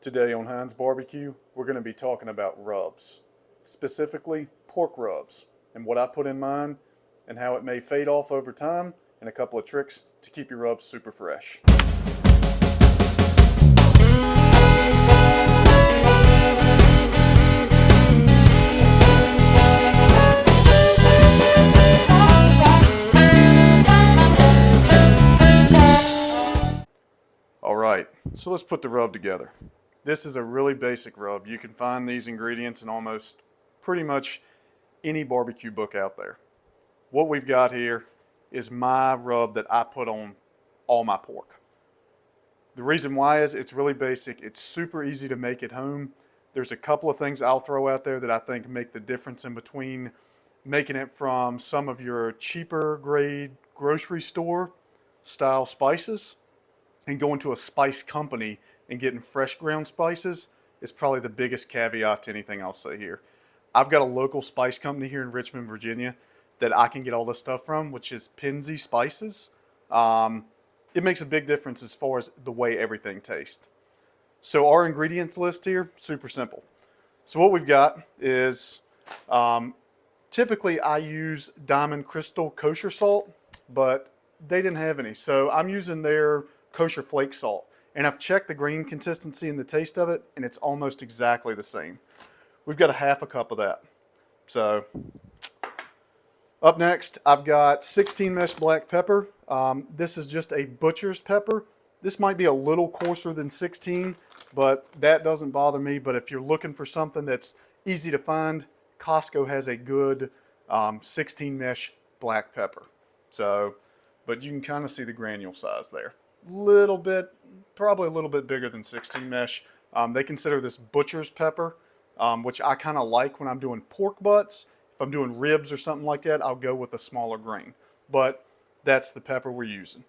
Today on Heinz Barbecue, we're going to be talking about rubs, specifically pork rubs, and what I put in mine and how it may fade off over time, and a couple of tricks to keep your rubs super fresh. Alright, so let's put the rub together. This is a really basic rub. You can find these ingredients in almost pretty much any barbecue book out there. What we've got here is my rub that I put on all my pork. The reason why is it's really basic. It's super easy to make at home. There's a couple of things I'll throw out there that I think make the difference in between making it from some of your cheaper grade grocery store style spices and going to a spice company and getting fresh ground spices is probably the biggest caveat to anything I'll say here. I've got a local spice company here in Richmond, Virginia that I can get all this stuff from, which is Penzi Spices. It makes a big difference as far as the way everything tastes. So our ingredients list here, super simple. So what we've got is, typically I use Diamond Crystal kosher salt, but they didn't have any. So I'm using their kosher flake salt. And I've checked the grain consistency and the taste of it, and it's almost exactly the same. We've got a half a cup of that. So up next, I've got 16 mesh black pepper. This is just a butcher's pepper. This might be a little coarser than 16, but that doesn't bother me. But if you're looking for something that's easy to find, Costco has a good 16 mesh black pepper. So, but you can kind of see the granule size there. Little bit, probably a little bit bigger than 16 mesh. They consider this butcher's pepper, which I kind of like when I'm doing pork butts. If I'm doing ribs or something like that, I'll go with a smaller grain. But that's the pepper we're using.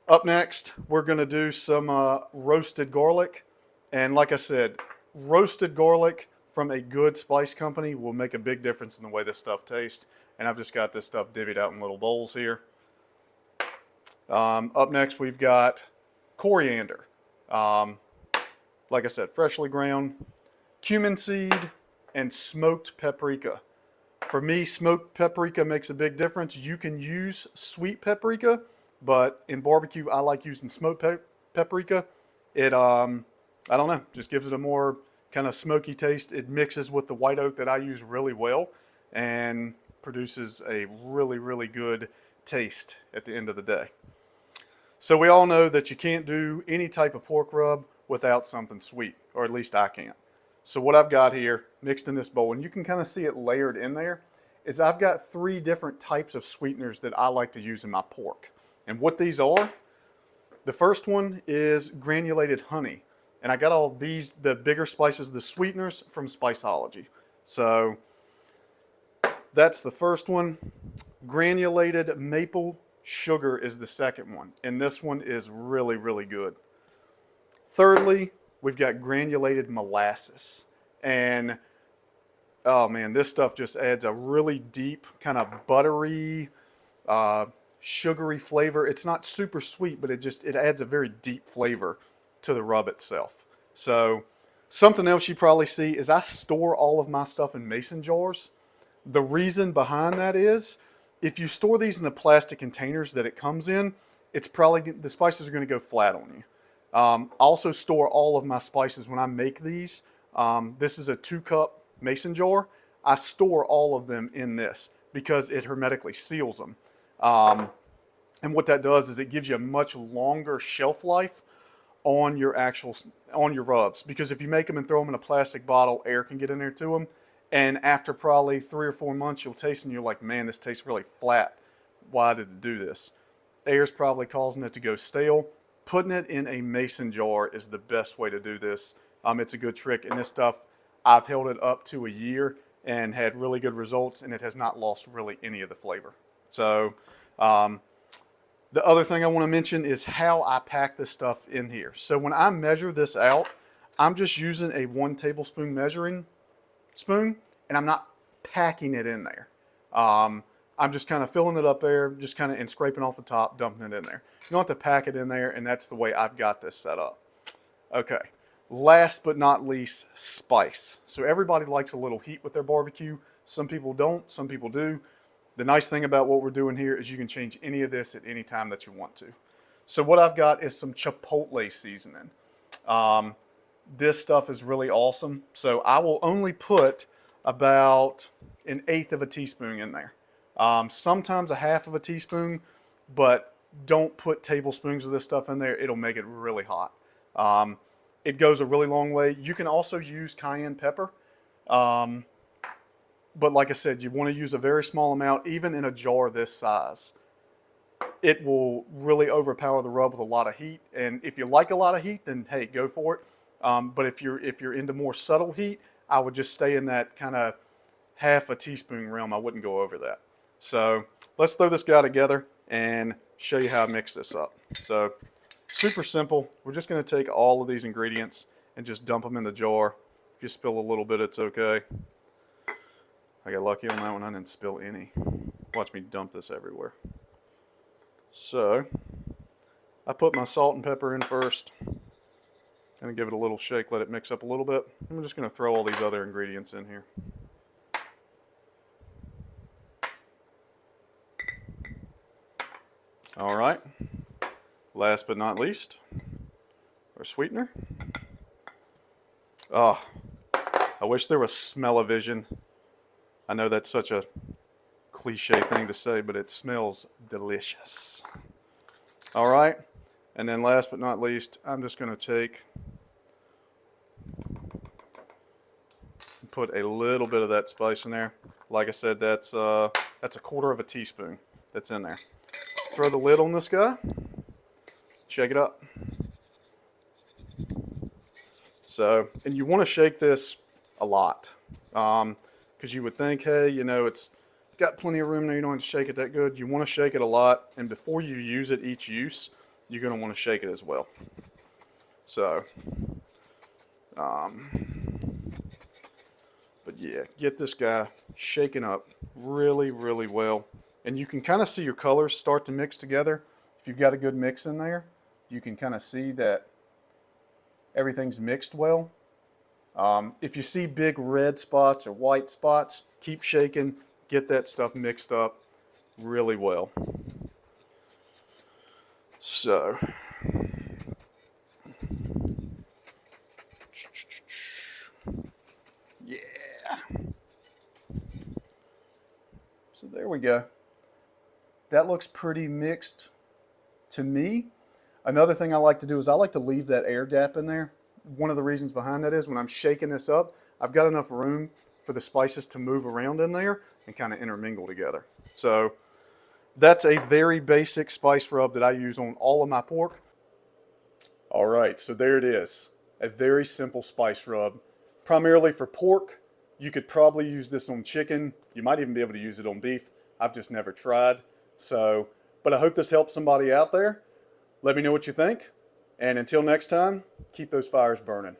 Up next, we're going to do some roasted garlic. And like I said, roasted garlic from a good spice company will make a big difference in the way this stuff tastes. And I've just got this stuff divvied out in little bowls here. Up next, we've got coriander. Like I said, freshly ground, cumin seed, and smoked paprika. For me, smoked paprika makes a big difference. You can use sweet paprika, but in barbecue, I like using smoked paprika. It, I don't know, just gives it a more kind of smoky taste. It mixes with the white oak that I use really well and produces a really, really good taste at the end of the day. So we all know that you can't do any type of pork rub without something sweet, or at least I can't. So what I've got here mixed in this bowl, and you can kind of see it layered in there, is I've got 3 different types of sweeteners that I like to use in my pork. And what these are, the first one is granulated honey. And I got all these, the bigger spices, the sweeteners from Spiceology. So that's the first one. Granulated maple sugar is the second one, and this one is really, really good. Thirdly, we've got granulated molasses, and oh man, this stuff just adds a really deep kind of buttery, sugary flavor. It's not super sweet, but it adds a very deep flavor to the rub itself. So something else you probably see is I store all of my stuff in mason jars. The reason behind that is, if you store these in the plastic containers that it comes in, it's probably, the spices are going to go flat on you. I also store all of my spices when I make these. This is a 2-cup mason jar. I store all of them in this because it hermetically seals them. And what that does is it gives you a much longer shelf life on your rubs. Because if you make them and throw them in a plastic bottle, air can get in there to them. And after probably 3 or 4 months, you'll taste and you're like, man, this tastes really flat. Why did it do this? Air's probably causing it to go stale. Putting it in a mason jar is the best way to do this. It's a good trick. And this stuff, I've held it up to a year and had really good results, and it has not lost really any of the flavor. So the other thing I want to mention is how I pack this stuff in here. So when I measure this out, I'm just using a 1 tablespoon measuring spoon, and I'm not packing it in there. I'm just kind of filling it up there, just kind of and scraping off the top, dumping it in there. You don't have to pack it in there, and that's the way I've got this set up. Okay, Last but not least, spice. So everybody likes a little heat with their barbecue. Some people don't, some people do. The nice thing about what we're doing here is you can change any of this at any time that you want to. So what I've got is some Chipotle seasoning. This stuff is really awesome. So I will only put about 1/8 of a teaspoon in there. Sometimes 1/2 of a teaspoon, but don't put tablespoons of this stuff in there. It'll make it really hot. It goes a really long way. You can also use cayenne pepper. But like I said, you want to use a very small amount, even in a jar this size. It will really overpower the rub with a lot of heat. And if you like a lot of heat, then hey, go for it. But if you're into more subtle heat, I would just stay in that kind of 1/2 a teaspoon realm. I wouldn't go over that. So let's throw this guy together and show you how I mix this up. So super simple. We're just going to take all of these ingredients and just dump them in the jar. If you spill a little bit, it's okay. I got lucky on that one. I didn't spill any. Watch me dump this everywhere. So I put my salt and pepper in first. Gonna give it a little shake, let it mix up a little bit. I'm just gonna throw all these other ingredients in here. All right. Last but not least, our sweetener. Oh, I wish there was smell-o-vision. I know that's such a cliche thing to say, but it smells delicious. All right, and then last but not least, I'm just going to put a little bit of that spice in there. Like I said, that's a 1/4 of a teaspoon that's in there. Throw the lid on this guy. Shake it up. So, and you want to shake this a lot. Because you would think, hey, you know, it's got plenty of room there, you don't have to shake it that good. You want to shake it a lot, and before you use it each use, you're going to want to shake it as well. So, but yeah, get this guy shaken up really, really well. And you can kind of see your colors start to mix together. If you've got a good mix in there, you can kind of see that everything's mixed well. If you see big red spots or white spots, keep shaking, get that stuff mixed up really well. So, yeah. So there we go. That looks pretty mixed to me. Another thing I like to do is I like to leave that air gap in there. One of the reasons behind that is when I'm shaking this up, I've got enough room for the spices to move around in there and kind of intermingle together. So that's a very basic spice rub that I use on all of my pork. All right, so there it is. A very simple spice rub, primarily for pork. You could probably use this on chicken. You might even be able to use it on beef. I've just never tried. So, but I hope this helps somebody out there. Let me know what you think. And until next time, keep those fires burning.